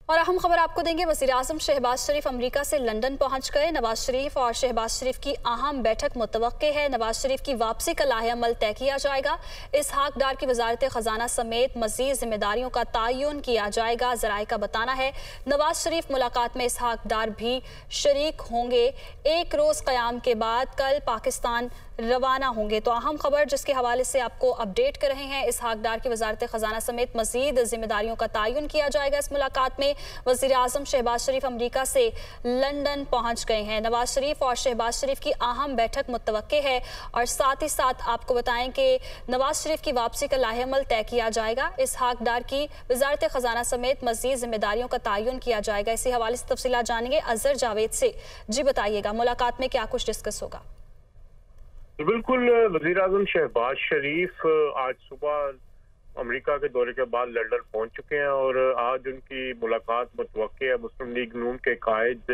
और अहम खबर आपको देंगे। वज़ीर-ए-आज़म शहबाज शरीफ अमरीका से लंदन पहुंच गए। नवाज शरीफ और शहबाज शरीफ की अहम बैठक मुतवक्के है। नवाज शरीफ की वापसी का लाहे-अमल तय किया जाएगा। इसहाक डार की वजारत खजाना समेत मजीद जिम्मेदारियों का तयन किया जाएगा। ज़राए का बताना है नवाज शरीफ मुलाकात में इसहाक डार भी शरीक होंगे। एक रोज़ क़याम के बाद कल पाकिस्तान रवाना होंगे। तो अहम खबर जिसके हवाले से आपको अपडेट कर रहे हैं, इसहाक डार की वजारत खजाना समेत मजीद जिम्मेदारियों का तयन किया जाएगा। इस मुलाकात में वज़ीर-ए-आज़म शहबाज शरीफ अमरीका से लंदन पहुंच गए हैं। नवाज शरीफ और शहबाज शरीफ की अहम बैठक मुतवक्के है और साथ ही साथ आपको बताएं कि नवाज शरीफ की वापसी का लाहे-अमल तय किया जाएगा। इसहाक डार की वजारत खजाना समेत मजीद जिम्मेदारियों का तयन किया जाएगा। इसी हवाले से तफसीलात जानेंगे अजहर जावेद से। जी बताइएगा, मुलाकात में क्या कुछ डिस्कस होगा? बिल्कुल, वज़ीर-ए-आज़म शहबाज शरीफ आज सुबह अमेरिका के दौरे के बाद लंदन पहुंच चुके हैं और आज उनकी मुलाकात मुतवक्के है मुस्लिम लीग नून के कायद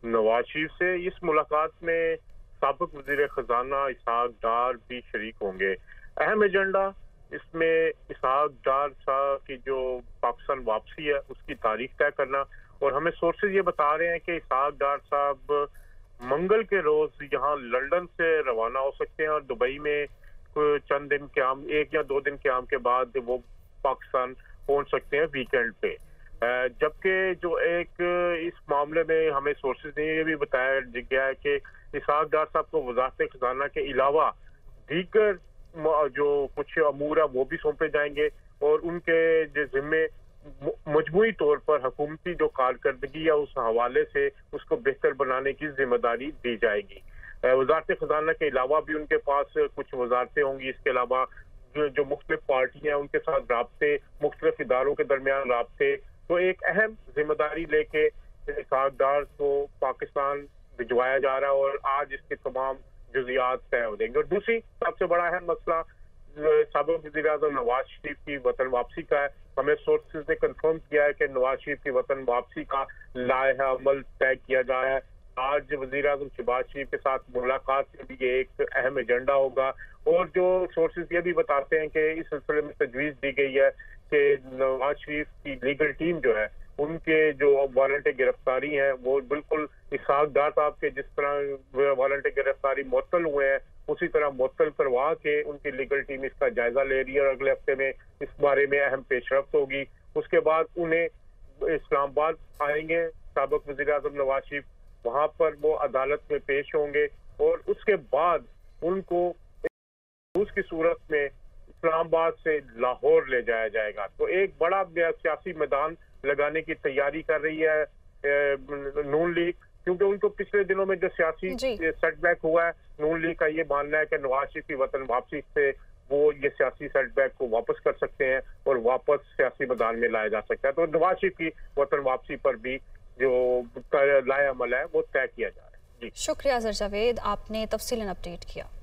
नवाज शरीफ से। इस मुलाकात में साबिक वज़ीर खजाना इसहाक डार भी शरीक होंगे। अहम एजेंडा इसमें इसहाक डार साहब की जो पाकिस्तान वापसी है उसकी तारीख तय करना, और हमें सोर्सेज ये बता रहे हैं कि इसहाक डार साहब मंगल के रोज यहाँ लंदन से रवाना हो सकते हैं और दुबई में चंद दिन क्याम, 1 या 2 दिन क्याम के बाद वो पाकिस्तान पहुंच सकते हैं वीकेंड पे। जबकि जो एक इस मामले में हमें सोर्सेज ने ये भी बताया गया है कि इसहाक डार साहब को वजारत खजाना के अलावा दीगर जो कुछ अमूर है वो भी सौंपे जाएंगे और उनके जो जिम्मे मजमूई तौर पर हुकूमती जो कारकर्दगी है उस हवाले से उसको बेहतर बनाने की जिम्मेदारी दी जाएगी। वजारत खजाना के अलावा भी उनके पास कुछ वजारतें होंगी। इसके अलावा जो मुख्तलिफ पार्टियां हैं उनके साथ राब्ते, मुख्तलिफ इदारों के दरमियान राब्ते, तो एक अहम जिम्मेदारी लेके इसहाक डार को पाकिस्तान भिजवाया जा रहा है और आज इसके तमाम जुजियात तय हो जाएंगे। और दूसरी सबसे बड़ा अहम मसला साबिक वज़ीर-ए-आज़म नवाज शरीफ की वतन वापसी का है। हमें सोर्सेज ने कंफर्म किया है कि नवाज शरीफ की वतन वापसी का लाहे-अमल तय किया जा रहा है। आज वज़ीर-ए-आज़म शहबाज शरीफ के साथ मुलाकात में भी ये एक अहम एजेंडा होगा। और जो सोर्सेज ये भी बताते हैं कि इस सिलसिले में तजवीज़ दी गई है कि नवाज शरीफ की लीगल टीम जो है उनके जो वारंट गिरफ्तारी हैं वो बिल्कुल इसहाक डार साहब के जिस तरह वारंट गिरफ्तारी मुअत्तल हुए हैं उसी तरह मुअत्तल करवा के उनकी लीगल टीम इसका जायजा ले रही है और अगले हफ्ते में इस बारे में अहम पेशरफ्त होगी। उसके बाद उन्हें इस्लामाबाद आएंगे साबिक वज़ीर-ए-आज़म नवाज शरीफ, वहां पर वो अदालत में पेश होंगे और उसके बाद उनको उसकी सूरत में इस्लामाबाद से लाहौर ले जाया जाएगा। तो एक बड़ा सियासी मैदान लगाने की तैयारी कर रही है नून लीग, क्योंकि उनको पिछले दिनों में जो सियासी सेटबैक हुआ है, नून लीग का ये मानना है कि नवाज शरीफ की वतन वापसी से वो ये सियासी सेटबैक को वापस कर सकते हैं और वापस सियासी मैदान में लाया जा सकता है। तो नवाज शरीफ की वतन वापसी पर भी जो लाए अमल है वो तय किया जा रहा है। जी शुक्रिया अजहर जावेद, आपने तफसीलन अपडेट किया।